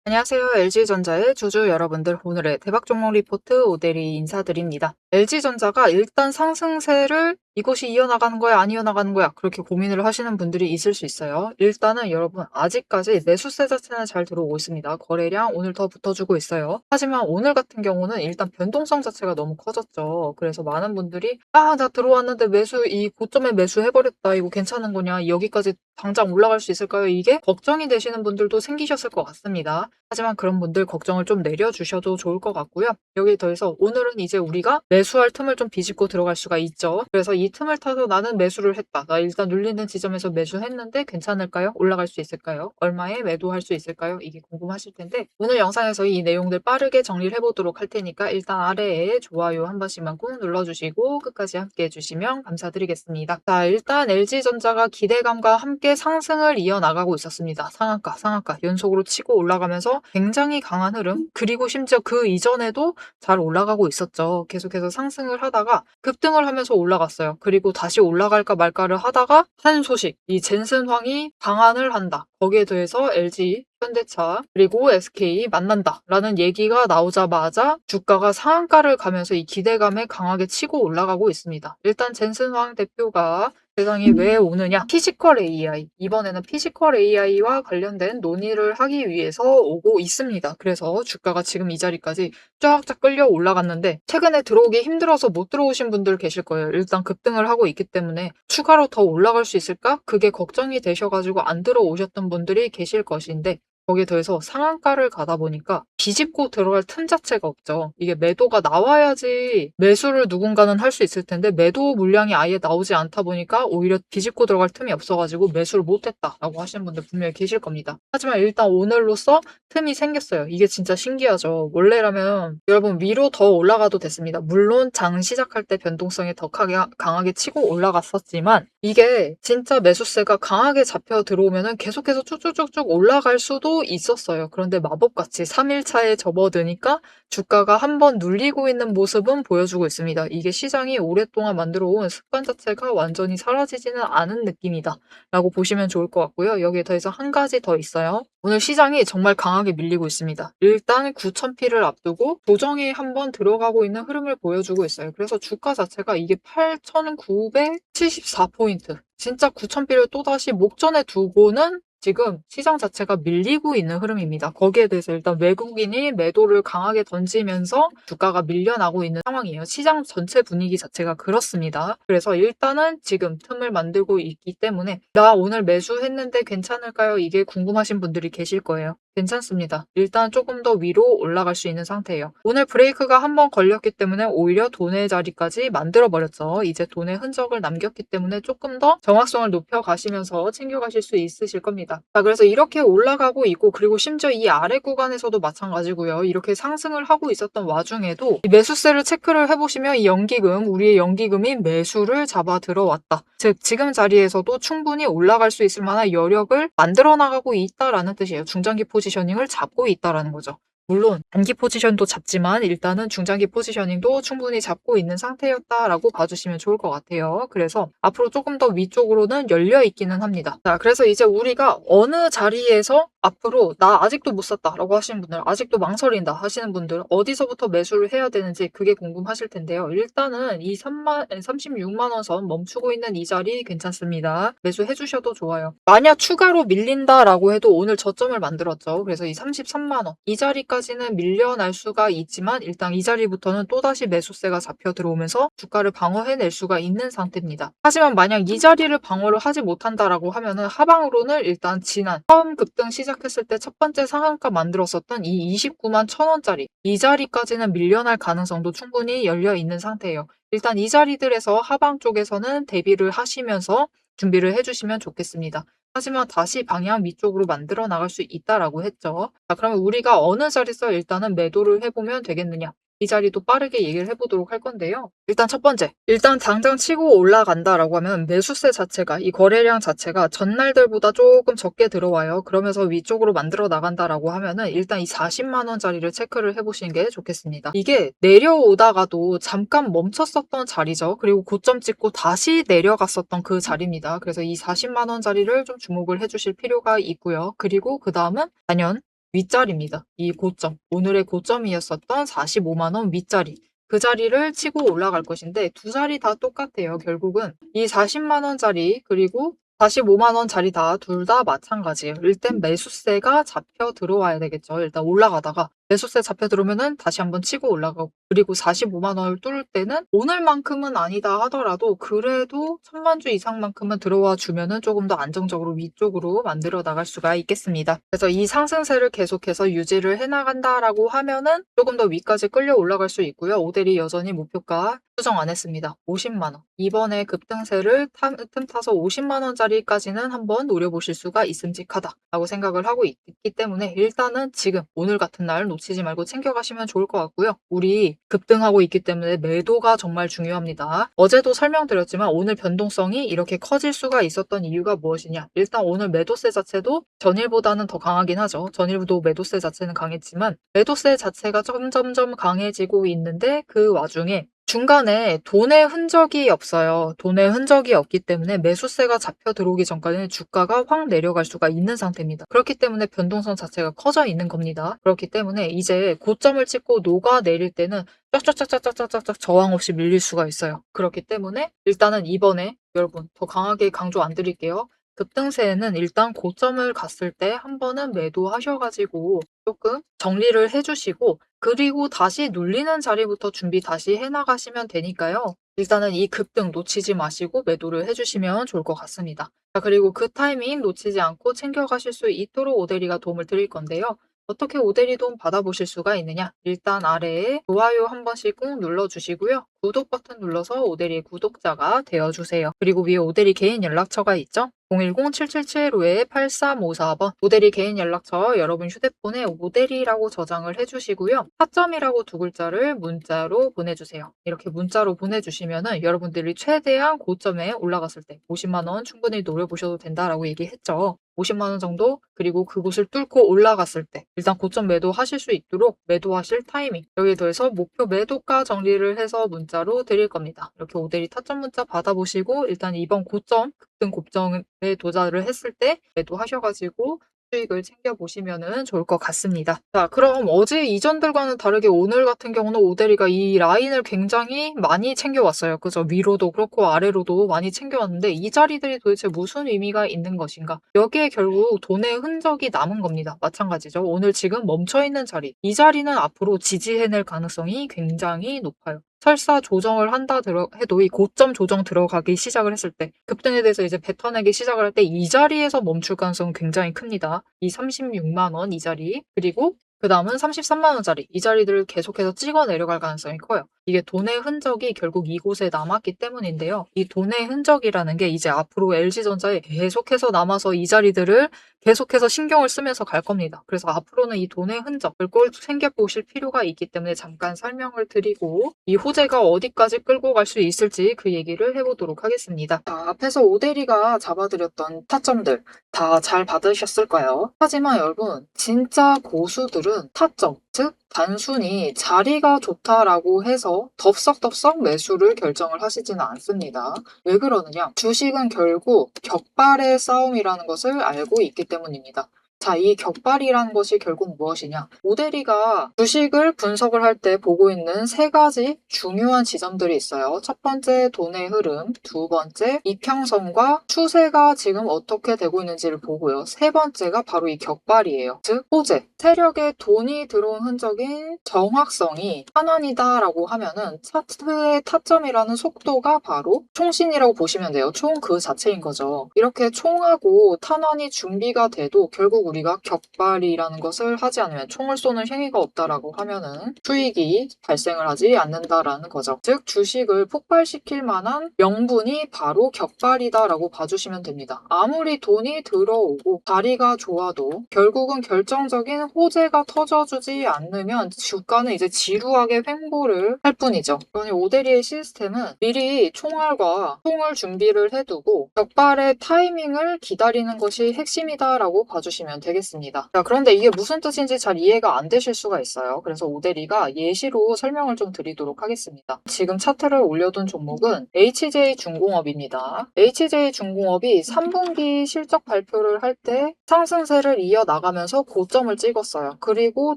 안녕하세요. LG전자의 주주 여러분들, 오늘의 대박 종목 리포트 오대리 인사드립니다. LG전자가 일단 상승세를 이것이 이어나가는 거야, 안 이어나가는 거야, 그렇게 고민을 하시는 분들이 있을 수 있어요. 일단은 여러분, 아직까지 매수세 자체는 잘 들어오고 있습니다. 거래량 오늘 더 붙어주고 있어요. 하지만 오늘 같은 경우는 일단 변동성 자체가 너무 커졌죠. 그래서 많은 분들이 나 들어왔는데 이 고점에 매수해버렸다, 이거 괜찮은 거냐, 여기까지 당장 올라갈 수 있을까요? 이게 걱정이 되시는 분들도 생기셨을 것 같습니다. 하지만 그런 분들 걱정을 좀 내려주셔도 좋을 것 같고요. 여기에 더해서 오늘은 이제 우리가 매수할 틈을 좀 비집고 들어갈 수가 있죠. 그래서 이 틈을 타서 나는 매수를 했다. 나 일단 눌리는 지점에서 매수했는데 괜찮을까요? 올라갈 수 있을까요? 얼마에 매도할 수 있을까요? 이게 궁금하실 텐데 오늘 영상에서 이 내용들 빠르게 정리를 해보도록 할 테니까 일단 아래에 좋아요 한 번씩만 꾹 눌러주시고 끝까지 함께 해주시면 감사드리겠습니다. 자, 일단 LG전자가 기대감과 함께 상승을 이어나가고 있었습니다. 상한가 연속으로 치고 올라가면서 굉장히 강한 흐름, 그리고 심지어 그 이전에도 잘 올라가고 있었죠. 계속해서 상승을 하다가 급등을 하면서 올라갔어요. 그리고 다시 올라갈까 말까를 하다가 한 소식, 이 젠슨황이 방한을 한다. 거기에 더해서 LG, 현대차, 그리고 SK 만난다 라는 얘기가 나오자마자 주가가 상한가를 가면서 이 기대감에 강하게 치고 올라가고 있습니다. 일단 젠슨황 대표가 세상에 왜 오느냐? 피지컬 AI. 이번에는 피지컬 AI와 관련된 논의를 하기 위해서 오고 있습니다. 그래서 주가가 지금 이 자리까지 쫙쫙 끌려 올라갔는데 최근에 들어오기 힘들어서 못 들어오신 분들 계실 거예요. 일단 급등을 하고 있기 때문에 추가로 더 올라갈 수 있을까? 그게 걱정이 되셔가지고 안 들어오셨던 분들이 계실 것인데 거기에 더해서 상한가를 가다 보니까 비집고 들어갈 틈 자체가 없죠. 이게 매도가 나와야지 매수를 누군가는 할 수 있을 텐데 매도 물량이 아예 나오지 않다 보니까 오히려 비집고 들어갈 틈이 없어가지고 매수를 못했다라고 하시는 분들 분명히 계실 겁니다. 하지만 일단 오늘로써 틈이 생겼어요. 이게 진짜 신기하죠. 원래라면 여러분 위로 더 올라가도 됐습니다. 물론 장 시작할 때 변동성이 더 강하게 치고 올라갔었지만 이게 진짜 매수세가 강하게 잡혀 들어오면은 계속해서 쭉쭉쭉쭉 올라갈 수도 있었어요. 그런데 마법같이 3일차에 접어드니까 주가가 한번 눌리고 있는 모습은 보여주고 있습니다. 이게 시장이 오랫동안 만들어 온 습관 자체가 완전히 사라지지는 않은 느낌이다 라고 보시면 좋을 것 같고요. 여기에 더해서 한 가지 더 있어요. 오늘 시장이 정말 강하게 밀리고 있습니다. 일단 9,000피를 앞두고 조정이 한번 들어가고 있는 흐름을 보여주고 있어요. 그래서 주가 자체가 이게 8,974포인트. 진짜 9,000피를 또다시 목전에 두고는 지금 시장 자체가 밀리고 있는 흐름입니다. 거기에 대해서 일단 외국인이 매도를 강하게 던지면서 주가가 밀려나고 있는 상황이에요. 시장 전체 분위기 자체가 그렇습니다. 그래서 일단은 지금 틈을 만들고 있기 때문에 나 오늘 매수했는데 괜찮을까요? 이게 궁금하신 분들이 계실 거예요. 괜찮습니다. 일단 조금 더 위로 올라갈 수 있는 상태예요. 오늘 브레이크가 한번 걸렸기 때문에 오히려 돈의 자리까지 만들어버렸죠. 이제 돈의 흔적을 남겼기 때문에 조금 더 정확성을 높여가시면서 챙겨가실 수 있으실 겁니다. 자, 그래서 이렇게 올라가고 있고 그리고 심지어 이 아래 구간에서도 마찬가지고요. 이렇게 상승을 하고 있었던 와중에도 이 매수세를 체크를 해보시면 이 연기금, 우리의 연기금이 매수를 잡아 들어왔다. 즉 지금 자리에서도 충분히 올라갈 수 있을 만한 여력을 만들어 나가고 있다라는 뜻이에요. 중장기 포지셔닝을 잡고 있다라는 거죠. 물론 단기 포지션도 잡지만 일단은 중장기 포지셔닝도 충분히 잡고 있는 상태였다라고 봐주시면 좋을 것 같아요. 그래서 앞으로 조금 더 위쪽으로는 열려 있기는 합니다. 자, 그래서 이제 우리가 어느 자리에서 앞으로 나 아직도 못 샀다라고 하시는 분들, 아직도 망설인다 하시는 분들 어디서부터 매수를 해야 되는지 그게 궁금하실 텐데요. 일단은 이 36만 원 선 멈추고 있는 이 자리 괜찮습니다. 매수해 주셔도 좋아요. 만약 추가로 밀린다라고 해도 오늘 저점을 만들었죠. 그래서 이 33만 원 이 자리까지는 밀려날 수가 있지만 일단 이 자리부터는 또다시 매수세가 잡혀 들어오면서 주가를 방어해낼 수가 있는 상태입니다. 하지만 만약 이 자리를 방어를 하지 못한다라고 하면은 하방으로는 일단 지난 처음 급등 시작했을 때 첫 번째 상한가 만들었었던 이 29만 1,000원짜리 이 자리까지는 밀려날 가능성도 충분히 열려 있는 상태예요. 일단 이 자리들에서 하방 쪽에서는 대비를 하시면서 준비를 해주시면 좋겠습니다. 하지만 다시 방향 위쪽으로 만들어 나갈 수 있다라고 했죠. 자, 그러면 우리가 어느 자리에서 일단은 매도를 해보면 되겠느냐? 이 자리도 빠르게 얘기를 해보도록 할 건데요. 일단 첫 번째, 일단 당장 치고 올라간다라고 하면 매수세 자체가, 이 거래량 자체가 전날들보다 조금 적게 들어와요. 그러면서 위쪽으로 만들어 나간다라고 하면은 일단 이 40만 원짜리를 체크를 해보시는 게 좋겠습니다. 이게 내려오다가도 잠깐 멈췄었던 자리죠. 그리고 고점 찍고 다시 내려갔었던 그 자리입니다. 그래서 이 40만 원짜리를 좀 주목을 해주실 필요가 있고요. 그리고 그 다음은 단연 윗자리입니다. 이 고점, 오늘의 고점이었었던 45만원 윗자리. 그 자리를 치고 올라갈 것인데 두 자리 다 똑같아요. 결국은 이 40만원짜리 그리고 45만원짜리 다 둘 다 마찬가지예요. 일단 매수세가 잡혀 들어와야 되겠죠. 일단 올라가다가 매수세 잡혀 들어오면은 다시 한번 치고 올라가고, 그리고 45만원을 뚫을 때는 오늘만큼은 아니다 하더라도 그래도 1000만주 이상만큼은 들어와 주면은 조금 더 안정적으로 위쪽으로 만들어 나갈 수가 있겠습니다. 그래서 이 상승세를 계속해서 유지를 해 나간다라고 하면은 조금 더 위까지 끌려 올라갈 수 있고요. 오데리 여전히 목표가 수정 안 했습니다. 50만원. 이번에 급등세를 틈타서 50만원짜리까지는 한번 노려보실 수가 있음직하다라고 생각을 하고 있기 때문에 일단은 지금 오늘 같은 날 놓치지 말고 챙겨가시면 좋을 것 같고요. 우리 급등하고 있기 때문에 매도가 정말 중요합니다. 어제도 설명드렸지만 오늘 변동성이 이렇게 커질 수가 있었던 이유가 무엇이냐. 일단 오늘 매도세 자체도 전일보다는 더 강하긴 하죠. 전일도 매도세 자체는 강했지만 매도세 자체가 점점점 강해지고 있는데 그 와중에 중간에 돈의 흔적이 없어요. 돈의 흔적이 없기 때문에 매수세가 잡혀 들어오기 전까지는 주가가 확 내려갈 수가 있는 상태입니다. 그렇기 때문에 변동성 자체가 커져 있는 겁니다. 그렇기 때문에 이제 고점을 찍고 녹아내릴 때는 쫙쫙쫙쫙쫙쫙쫙 저항 없이 밀릴 수가 있어요. 그렇기 때문에 일단은 이번에 여러분 더 강하게 강조 안 드릴게요. 급등세에는 일단 고점을 갔을 때 한 번은 매도하셔가지고 조금 정리를 해주시고, 그리고 다시 눌리는 자리부터 준비 다시 해나가시면 되니까요. 일단은 이 급등 놓치지 마시고 매도를 해주시면 좋을 것 같습니다. 자, 그리고 그 타이밍 놓치지 않고 챙겨가실 수 있도록 오데리가 도움을 드릴 건데요. 어떻게 오데리 도움 받아보실 수가 있느냐? 일단 아래에 좋아요 한 번씩 꾹 눌러주시고요. 구독 버튼 눌러서 오데리 구독자가 되어주세요. 그리고 위에 오데리 개인 연락처가 있죠? 010-777-8354번 오데리 개인 연락처 여러분 휴대폰에 오데리라고 저장을 해주시고요. 타점이라고 두 글자를 문자로 보내주세요. 이렇게 문자로 보내주시면은 여러분들이 최대한 고점에 올라갔을 때 50만원 충분히 노려보셔도 된다라고 얘기했죠. 50만원 정도, 그리고 그곳을 뚫고 올라갔을 때 일단 고점 매도하실 수 있도록 매도하실 타이밍, 여기에 더해서 목표 매도가 정리를 해서 문자로 드릴 겁니다. 이렇게 오데리 타점 문자 받아보시고 일단 이번 고점, 급등 고점에 도달을 했을 때 매도하셔가지고 수익을 챙겨보시면 좋을 것 같습니다. 자, 그럼 어제 이전들과는 다르게 오늘 같은 경우는 오데리가 이 라인을 굉장히 많이 챙겨왔어요. 그죠? 위로도 그렇고 아래로도 많이 챙겨왔는데 이 자리들이 도대체 무슨 의미가 있는 것인가? 여기에 결국 돈의 흔적이 남은 겁니다. 마찬가지죠. 오늘 지금 멈춰있는 자리. 이 자리는 앞으로 지지해낼 가능성이 굉장히 높아요. 설사 조정을 한다 해도 이 고점 조정 들어가기 시작을 했을 때 급등에 대해서 이제 뱉어내기 시작을 할 때 이 자리에서 멈출 가능성은 굉장히 큽니다. 이 36만원 이 자리, 그리고 그 다음은 33만원짜리 이 자리들을 계속해서 찍어 내려갈 가능성이 커요. 이게 돈의 흔적이 결국 이곳에 남았기 때문인데요. 이 돈의 흔적이라는 게 이제 앞으로 LG전자에 계속해서 남아서 이 자리들을 계속해서 신경을 쓰면서 갈 겁니다. 그래서 앞으로는 이 돈의 흔적을 꼭 챙겨보실 필요가 있기 때문에 잠깐 설명을 드리고 이 호재가 어디까지 끌고 갈 수 있을지 그 얘기를 해보도록 하겠습니다. 자, 앞에서 오데리가 잡아드렸던 타점들 다 잘 받으셨을까요? 하지만 여러분 진짜 고수들은 타점, 즉 단순히 자리가 좋다라고 해서 덥석덥석 매수를 결정을 하시지는 않습니다. 왜 그러느냐? 주식은 결국 격발의 싸움이라는 것을 알고 있기 때문입니다. 자, 이 격발이라는 것이 결국 무엇이냐? 오데리가 주식을 분석을 할 때 보고 있는 세 가지 중요한 지점들이 있어요. 첫 번째, 돈의 흐름. 두 번째, 이평선과 추세가 지금 어떻게 되고 있는지를 보고요. 세 번째가 바로 이 격발이에요. 즉, 호재. 세력에 돈이 들어온 흔적인 정확성이 탄환이다라고 하면은 차트의 타점이라는 속도가 바로 총신이라고 보시면 돼요. 총 그 자체인 거죠. 이렇게 총하고 탄환이 준비가 돼도 결국 우리가 격발이라는 것을 하지 않으면, 총을 쏘는 행위가 없다라고 하면은 수익이 발생을 하지 않는다라는 거죠. 즉 주식을 폭발시킬 만한 명분이 바로 격발이다라고 봐주시면 됩니다. 아무리 돈이 들어오고 자리가 좋아도 결국은 결정적인 호재가 터져주지 않으면 주가는 이제 지루하게 횡보를 할 뿐이죠. 그러니 오데리의 시스템은 미리 총알과 총을 준비를 해두고 격발의 타이밍을 기다리는 것이 핵심이다라고 봐주시면 보시면 되겠습니다. 자, 그런데 이게 무슨 뜻인지 잘 이해가 안 되실 수가 있어요. 그래서 오대리가 예시로 설명을 좀 드리도록 하겠습니다. 지금 차트를 올려둔 종목은 HJ중공업입니다. HJ중공업이 3분기 실적 발표를 할 때 상승세를 이어나가면서 고점을 찍었어요. 그리고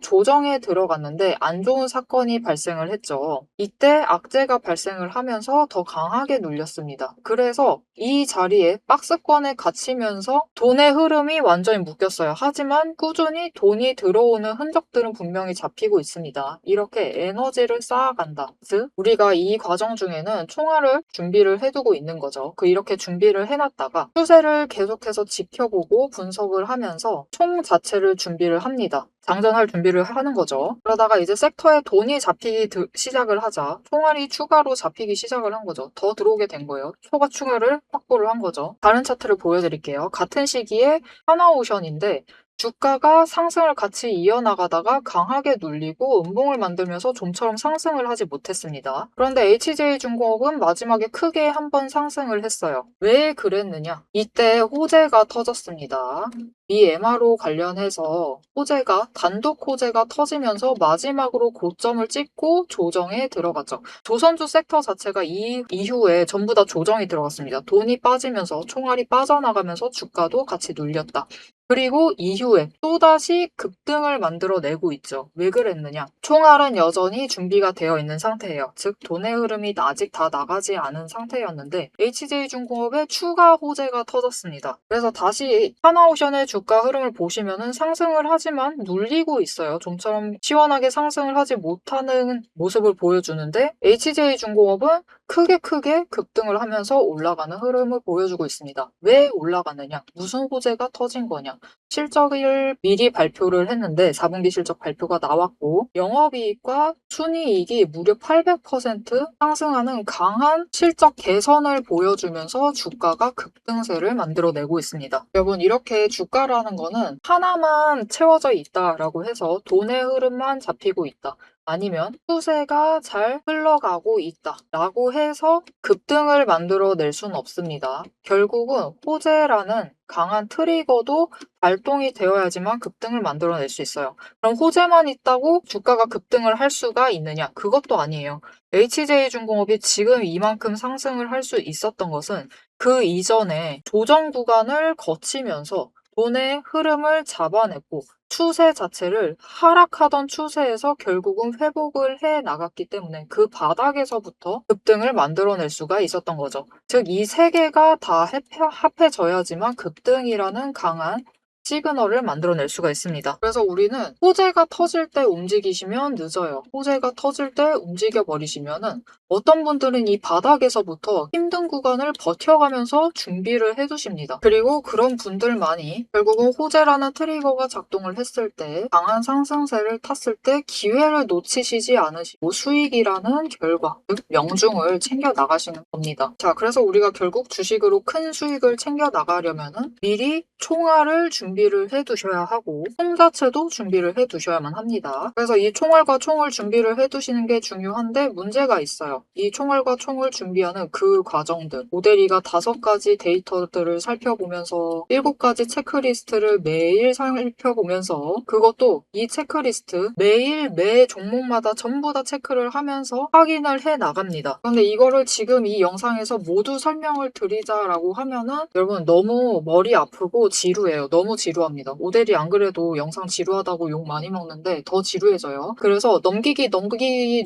조정에 들어갔는데 안 좋은 사건이 발생을 했죠. 이때 악재가 발생을 하면서 더 강하게 눌렸습니다. 그래서 이 자리에 박스권에 갇히면서 돈의 흐름이 완전히 묶였어요. 하지만 꾸준히 돈이 들어오는 흔적들은 분명히 잡히고 있습니다. 이렇게 에너지를 쌓아간다. 즉 우리가 이 과정 중에는 총알을 준비를 해두고 있는 거죠. 이렇게 준비를 해놨다가 추세를 계속해서 지켜보고 분석을 하면서 총 자체를 준비를 합니다. 장전할 준비를 하는 거죠. 그러다가 이제 섹터에 돈이 잡히기 시작을 하자 총알이 추가로 잡히기 시작을 한 거죠. 더 들어오게 된 거예요. 초과 추가를 확보를 한 거죠. 다른 차트를 보여드릴게요. 같은 시기에 하나오션인데 주가가 상승을 같이 이어나가다가 강하게 눌리고 음봉을 만들면서 좀처럼 상승을 하지 못했습니다. 그런데 HJ중공업은 마지막에 크게 한번 상승을 했어요. 왜 그랬느냐? 이때 호재가 터졌습니다. 이 MRO 관련해서 단독 호재가 터지면서 마지막으로 고점을 찍고 조정에 들어갔죠. 조선주 섹터 자체가 이후에 전부 다 조정이 들어갔습니다. 돈이 빠지면서 총알이 빠져나가면서 주가도 같이 눌렸다. 그리고 이후에 또다시 급등을 만들어내고 있죠. 왜 그랬느냐? 총알은 여전히 준비가 되어 있는 상태예요. 즉 돈의 흐름이 아직 다 나가지 않은 상태였는데 HJ중공업에 추가 호재가 터졌습니다. 그래서 다시 하나오션의 주가 흐름을 보시면은 상승을 하지만 눌리고 있어요. 좀처럼 시원하게 상승을 하지 못하는 모습을 보여주는데 HJ중공업은 크게 급등을 하면서 올라가는 흐름을 보여주고 있습니다. 왜 올라가느냐? 무슨 호재가 터진 거냐? 실적을 미리 발표를 했는데 4분기 실적 발표가 나왔고 영업이익과 순이익이 무려 800% 상승하는 강한 실적 개선을 보여주면서 주가가 급등세를 만들어내고 있습니다. 여러분 이렇게 주가라는 거는 하나만 채워져 있다라고 해서 돈의 흐름만 잡히고 있다. 아니면 추세가 잘 흘러가고 있다 라고 해서 급등을 만들어낼 수는 없습니다. 결국은 호재라는 강한 트리거도 발동이 되어야지만 급등을 만들어낼 수 있어요. 그럼 호재만 있다고 주가가 급등을 할 수가 있느냐? 그것도 아니에요. HJ중공업이 지금 이만큼 상승을 할 수 있었던 것은 그 이전에 조정 구간을 거치면서 돈의 흐름을 잡아냈고 추세 자체를 하락하던 추세에서 결국은 회복을 해 나갔기 때문에 그 바닥에서부터 급등을 만들어낼 수가 있었던 거죠. 즉 이 세 개가 다 합해져야지만 급등이라는 강한 시그널을 만들어낼 수가 있습니다. 그래서 우리는 호재가 터질 때 움직이시면 늦어요. 호재가 터질 때 움직여 버리시면은 어떤 분들은 이 바닥에서부터 힘든 구간을 버텨가면서 준비를 해두십니다. 그리고 그런 분들만이 결국은 호재라는 트리거가 작동을 했을 때 강한 상승세를 탔을 때 기회를 놓치시지 않으시고 수익이라는 결과, 즉 명중을 챙겨 나가시는 겁니다. 자, 그래서 우리가 결국 주식으로 큰 수익을 챙겨 나가려면은 미리 총알을 준비를 해두셔야 하고 총 자체도 준비를 해두셔야만 합니다. 그래서 이 총알과 총을 준비를 해두시는 게 중요한데 문제가 있어요. 이 총알과 총을 준비하는 그 과정들 오대리가 5가지 데이터들을 살펴보면서 7가지 체크리스트를 매일 살펴보면서 그것도 이 체크리스트 매일 매 종목마다 전부 다 체크를 하면서 확인을 해 나갑니다. 그런데 이거를 지금 이 영상에서 모두 설명을 드리자라고 하면은 여러분 너무 머리 아프고 지루해요. 너무 지루합니다. 오대리 안 그래도 영상 지루하다고 욕 많이 먹는데 더 지루해져요. 그래서 넘기기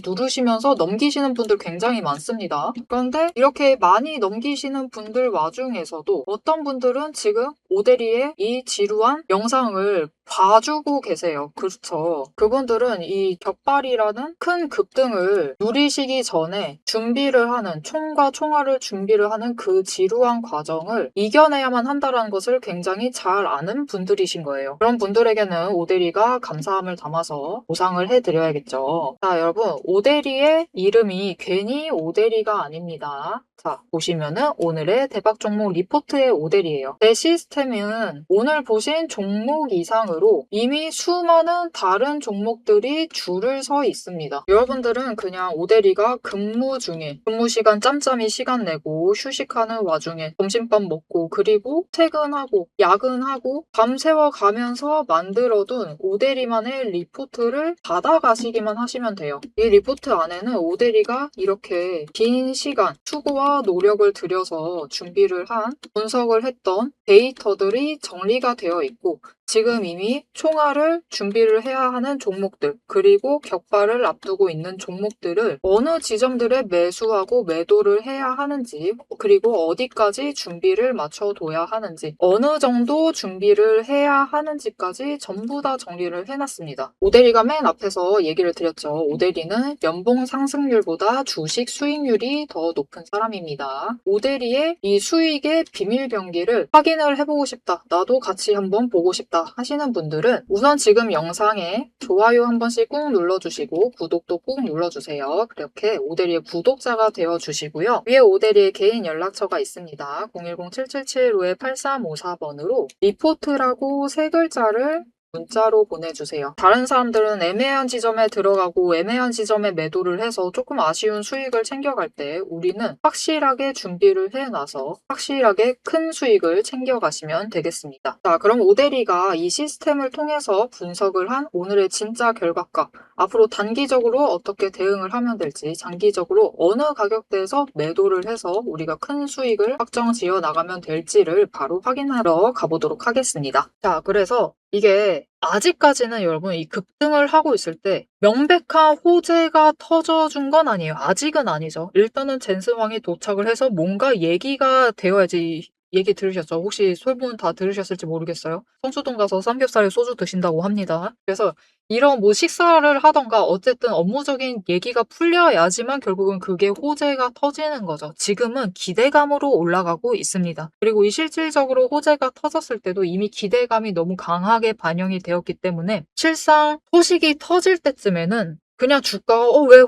누르시면서 넘기시는 분들 굉장히 많습니다. 그런데 이렇게 많이 넘기시는 분들 와중에서도 어떤 분들은 지금 오대리의 이 지루한 영상을 봐주고 계세요. 그렇죠. 그분들은 이 격발이라는 큰 급등을 누리시기 전에 준비를 하는 총과 총알을 준비를 하는 그 지루한 과정을 이겨내야만 한다는 것을 굉장히 잘 아는 분들이신 거예요. 그런 분들에게는 오대리가 감사함을 담아서 보상을 해드려야겠죠. 자, 여러분 오대리의 이름이 괜히 오대리가 아닙니다. 자, 보시면은 오늘의 대박 종목 리포트의 오대리예요. 제 시스템 시스템은 오늘 보신 종목 이상으로 이미 수많은 다른 종목들이 줄을 서 있습니다. 여러분들은 그냥 오대리가 근무 중에 근무 시간 짬짬이 시간 내고 휴식하는 와중에 점심밥 먹고 그리고 퇴근하고 야근하고 밤새워 가면서 만들어둔 오대리만의 리포트를 받아가시기만 하시면 돼요. 이 리포트 안에는 오대리가 이렇게 긴 시간 수고와 노력을 들여서 준비를 한 분석을 했던 데이터들이 정리가 되어 있고 지금 이미 총알을 준비를 해야 하는 종목들 그리고 격발을 앞두고 있는 종목들을 어느 지점들에 매수하고 매도를 해야 하는지 그리고 어디까지 준비를 맞춰둬야 하는지 어느 정도 준비를 해야 하는지까지 전부 다 정리를 해놨습니다. 오대리가 맨 앞에서 얘기를 드렸죠. 오대리는 연봉 상승률보다 주식 수익률이 더 높은 사람입니다. 오대리의 이 수익의 비밀 병기를 확인을 해보고 싶다. 나도 같이 한번 보고 싶다 하시는 분들은 우선 지금 영상에 좋아요 한 번씩 꾹 눌러주시고 구독도 꾹 눌러주세요. 그렇게 오대리의 구독자가 되어주시고요. 위에 오대리의 개인 연락처가 있습니다. 010-777-8354번으로 리포트라고 세 글자를 문자로 보내주세요. 다른 사람들은 애매한 지점에 들어가고 애매한 지점에 매도를 해서 조금 아쉬운 수익을 챙겨갈 때 우리는 확실하게 준비를 해놔서 확실하게 큰 수익을 챙겨가시면 되겠습니다. 자, 그럼 오대리가 이 시스템을 통해서 분석을 한 오늘의 진짜 결과값 앞으로 단기적으로 어떻게 대응을 하면 될지 장기적으로 어느 가격대에서 매도를 해서 우리가 큰 수익을 확정 지어 나가면 될지를 바로 확인하러 가보도록 하겠습니다. 자, 그래서 이게 아직까지는 여러분 이 급등을 하고 있을 때 명백한 호재가 터져준 건 아니에요. 아직은 아니죠. 일단은 젠슨왕이 도착을 해서 뭔가 얘기가 되어야지. 얘기 들으셨죠? 혹시 소문 다 들으셨을지 모르겠어요. 성수동 가서 삼겹살에 소주 드신다고 합니다. 그래서 이런 뭐 식사를 하던가 어쨌든 업무적인 얘기가 풀려야지만 결국은 그게 호재가 터지는 거죠. 지금은 기대감으로 올라가고 있습니다. 그리고 이 실질적으로 호재가 터졌을 때도 이미 기대감이 너무 강하게 반영이 되었기 때문에 실상 소식이 터질 때쯤에는 그냥 주가가 왜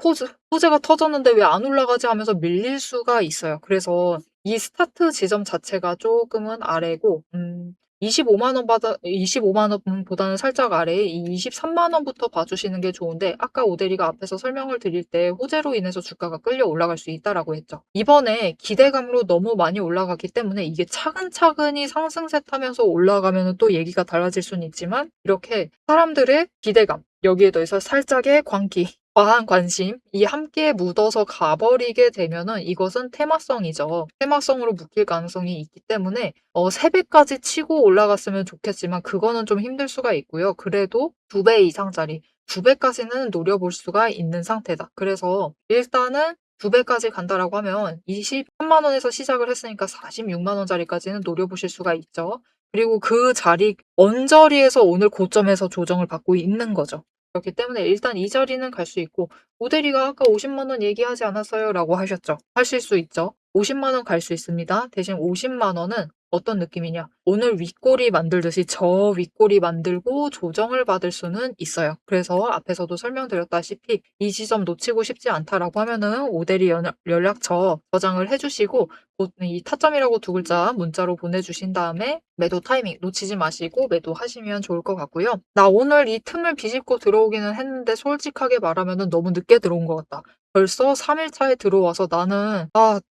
호재가 터졌는데 왜 안 올라가지 하면서 밀릴 수가 있어요. 그래서 이 스타트 지점 자체가 조금은 아래고 25만 원보다는 살짝 아래 이 23만 원부터 봐주시는 게 좋은데 아까 오대리가 앞에서 설명을 드릴 때 호재로 인해서 주가가 끌려 올라갈 수 있다라고 했죠. 이번에 기대감으로 너무 많이 올라갔기 때문에 이게 차근차근히 상승세 타면서 올라가면 또 얘기가 달라질 수는 있지만 이렇게 사람들의 기대감 여기에 더해서 살짝의 광기 과한 관심이 함께 묻어서 가버리게 되면은 이것은 테마성이죠. 테마성으로 묶일 가능성이 있기 때문에 3배까지 치고 올라갔으면 좋겠지만 그거는 좀 힘들 수가 있고요. 그래도 2배 이상짜리 2배까지는 노려볼 수가 있는 상태다. 그래서 일단은 2배까지 간다라고 하면 23만 원에서 시작을 했으니까 46만 원짜리까지는 노려보실 수가 있죠. 그리고 그 자리 언저리에서 오늘 고점에서 조정을 받고 있는 거죠. 그렇기 때문에 일단 이 자리는 갈 수 있고 오대리가 아까 50만 원 얘기하지 않았어요? 라고 하셨죠. 하실 수 있죠. 50만 원 갈 수 있습니다. 대신 50만 원은 어떤 느낌이냐? 오늘 윗꼬리 만들듯이 저 윗꼬리 만들고 조정을 받을 수는 있어요. 그래서 앞에서도 설명드렸다시피 이 지점 놓치고 싶지 않다라고 하면은 오대리 연락처 저장을 해주시고 이 타점이라고 2글자 문자로 보내주신 다음에 매도 타이밍 놓치지 마시고 매도하시면 좋을 것 같고요. 나 오늘 이 틈을 비집고 들어오기는 했는데 솔직하게 말하면 너무 늦게 들어온 것 같다. 벌써 3일차에 들어와서 나는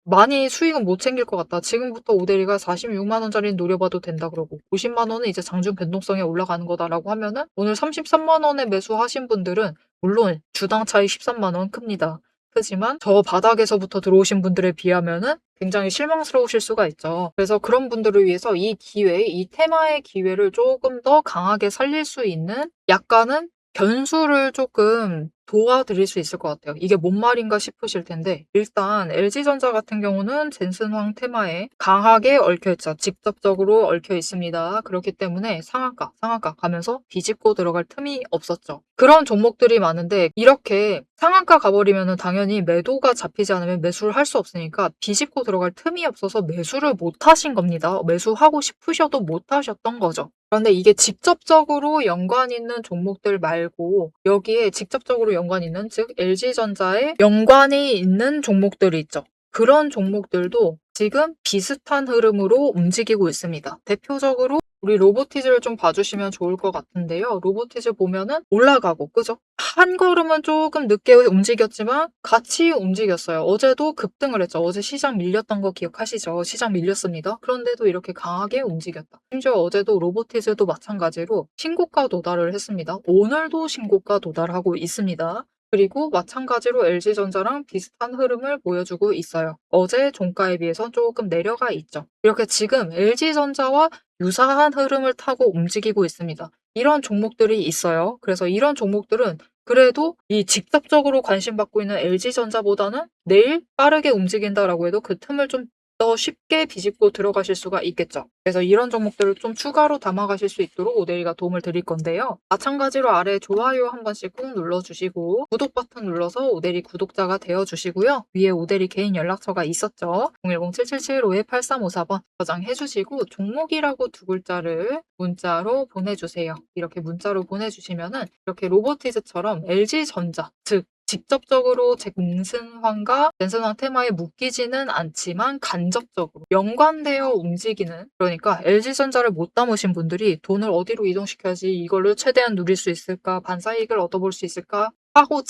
많이 수익은 못 챙길 것 같다. 지금부터 오대리가 46만 원짜리는 노려봐도 된다 그러고 50만 원은 이제 장중 변동성에 올라가는 거다라고 하면은 오늘 33만 원에 매수하신 분들은 물론 주당 차이 13만 원 큽니다. 크지만 저 바닥에서부터 들어오신 분들에 비하면은 굉장히 실망스러우실 수가 있죠. 그래서 그런 분들을 위해서 이 기회, 이 테마의 기회를 조금 더 강하게 살릴 수 있는 약간은 변수를 조금 도와드릴 수 있을 것 같아요. 이게 뭔 말인가 싶으실 텐데 일단 LG전자 같은 경우는 젠슨황 테마에 강하게 얽혀있죠. 직접적으로 얽혀 있습니다. 그렇기 때문에 상한가 가면서 뒤집고 들어갈 틈이 없었죠. 그런 종목들이 많은데 이렇게 상한가 가버리면 당연히 매도가 잡히지 않으면 매수를 할 수 없으니까 뒤집고 들어갈 틈이 없어서 매수를 못 하신 겁니다. 매수하고 싶으셔도 못 하셨던 거죠. 그런데 이게 직접적으로 연관 있는 종목들 말고 여기에 직접적으로 연관 있는 즉 LG전자에 연관이 있는 종목들이 있죠. 그런 종목들도 지금 비슷한 흐름으로 움직이고 있습니다. 대표적으로 우리 로보티즈를 좀 봐주시면 좋을 것 같은데요. 로보티즈 보면은 올라가고, 그죠? 한 걸음은 조금 늦게 움직였지만 같이 움직였어요. 어제도 급등을 했죠. 어제 시장 밀렸던 거 기억하시죠? 시장 밀렸습니다. 그런데도 이렇게 강하게 움직였다. 심지어 어제도 로보티즈도 마찬가지로 신고가 도달을 했습니다. 오늘도 신고가 도달하고 있습니다. 그리고 마찬가지로 LG전자랑 비슷한 흐름을 보여주고 있어요. 어제 종가에 비해서 조금 내려가 있죠. 이렇게 지금 LG전자와 유사한 흐름을 타고 움직이고 있습니다. 이런 종목들이 있어요. 그래서 이런 종목들은 그래도 이 직접적으로 관심받고 있는 LG전자보다는 내일 빠르게 움직인다라고 해도 그 틈을 좀 더 쉽게 비집고 들어가실 수가 있겠죠. 그래서 이런 종목들을 좀 추가로 담아가실 수 있도록 오데이가 도움을 드릴 건데요. 마찬가지로 아래 좋아요 한 번씩 꾹 눌러주시고 구독 버튼 눌러서 오데이 구독자가 되어주시고요. 위에 오데이 개인 연락처가 있었죠. 010-7775-8354번 저장해주시고 종목이라고 두 글자를 문자로 보내주세요. 이렇게 문자로 보내주시면은 이렇게 로보티즈처럼 LG전자, 즉 직접적으로 젠슨황과 젠슨황 테마에 묶이지는 않지만 간접적으로 연관되어 움직이는, 그러니까 LG전자를 못 담으신 분들이 돈을 어디로 이동시켜야지 이걸로 최대한 누릴 수 있을까, 반사이익을 얻어볼 수 있을까 하고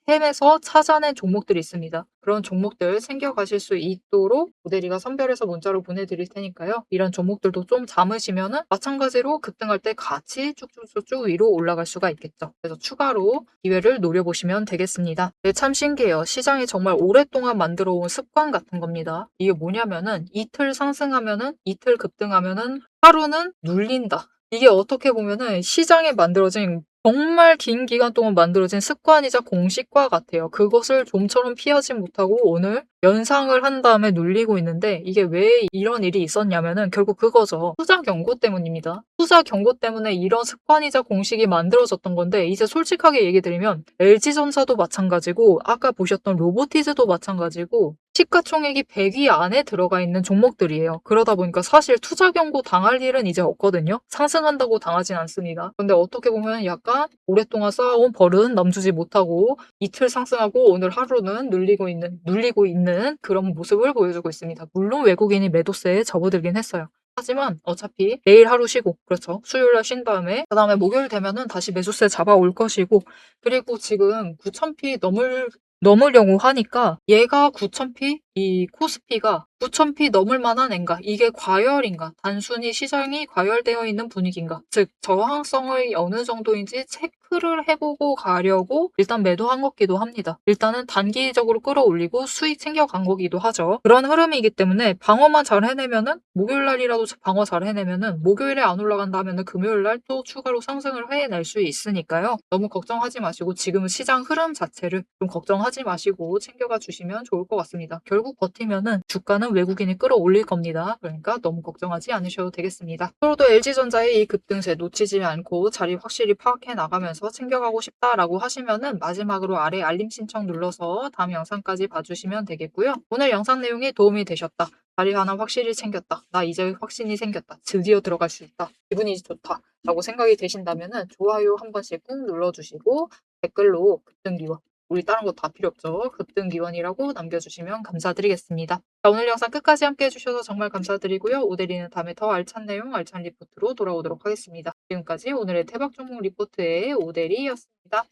헤매서 찾아낸 종목들이 있습니다. 그런 종목들 챙겨가실 수 있도록 모델이가 선별해서 문자로 보내드릴 테니까요. 이런 종목들도 좀 담으시면은 마찬가지로 급등할 때 같이 쭉쭉쭉쭉 위로 올라갈 수가 있겠죠. 그래서 추가로 기회를 노려보시면 되겠습니다. 네, 참 신기해요. 시장이 정말 오랫동안 만들어 온 습관 같은 겁니다. 이게 뭐냐면은 이틀 상승하면은 이틀 급등하면은 하루는 눌린다. 이게 어떻게 보면은 시장에 만들어진 정말 긴 기간 동안 만들어진 습관이자 공식과 같아요. 그것을 좀처럼 피하지 못하고 오늘 연상을 한 다음에 눌리고 있는데 이게 왜 이런 일이 있었냐면은 결국 그거죠. 투자 경고 때문입니다. 투자 경고 때문에 이런 습관이자 공식이 만들어졌던 건데 이제 솔직하게 얘기 드리면 LG전자도 마찬가지고 아까 보셨던 로보티즈도 마찬가지고 시가총액이 100위 안에 들어가 있는 종목들이에요. 그러다 보니까 사실 투자 경고 당할 일은 이제 없거든요. 상승한다고 당하진 않습니다. 근데 어떻게 보면 약간 오랫동안 쌓아온 벌은 남주지 못하고 이틀 상승하고 오늘 하루는 눌리고 있는 그런 모습을 보여주고 있습니다. 물론 외국인이 매도세에 접어들긴 했어요. 하지만 어차피 내일 하루 쉬고, 그렇죠. 수요일날 쉰 다음에 그다음에 목요일 되면은 다시 매수세 잡아올 것이고, 그리고 지금 9,000p 넘으려고 하니까 얘가 9,000p, 이 코스피가 9,000p 넘을 만한 앤가, 이게 과열인가, 단순히 시장이 과열되어 있는 분위기인가, 즉 저항성을 어느 정도인지 체크를 해보고 가려고 일단 매도한 것기도 합니다. 일단은 단기적으로 끌어올리고 수익 챙겨간 거기도 하죠. 그런 흐름이기 때문에 방어만 잘 해내면은 목요일날이라도 방어 잘 해내면은 목요일에 안 올라간다 하면은 금요일날 또 추가로 상승을 해낼 수 있으니까요. 너무 걱정하지 마시고 지금은 시장 흐름 자체를 좀 걱정하지 마시고 챙겨가 주시면 좋을 것 같습니다. 결국 버티면은 주가는 외국인이 끌어올릴 겁니다. 그러니까 너무 걱정하지 않으셔도 되겠습니다. 앞으로도 LG전자의 이 급등세 놓치지 않고 자리 확실히 파악해 나가면서 챙겨가고 싶다라고 하시면은 마지막으로 아래 알림 신청 눌러서 다음 영상까지 봐주시면 되겠고요. 오늘 영상 내용이 도움이 되셨다. 자리 하나 확실히 챙겼다. 나 이제 확신이 생겼다. 드디어 들어갈 수 있다. 기분이 좋다. 라고 생각이 되신다면은 좋아요 한 번씩 꾹 눌러주시고 댓글로 급등기원, 우리 다른 거 다 필요 없죠. 급등기원이라고 남겨주시면 감사드리겠습니다. 자, 오늘 영상 끝까지 함께 해주셔서 정말 감사드리고요. 오데리는 다음에 더 알찬 내용, 알찬 리포트로 돌아오도록 하겠습니다. 지금까지 오늘의 대박 종목 리포트의 오데리였습니다.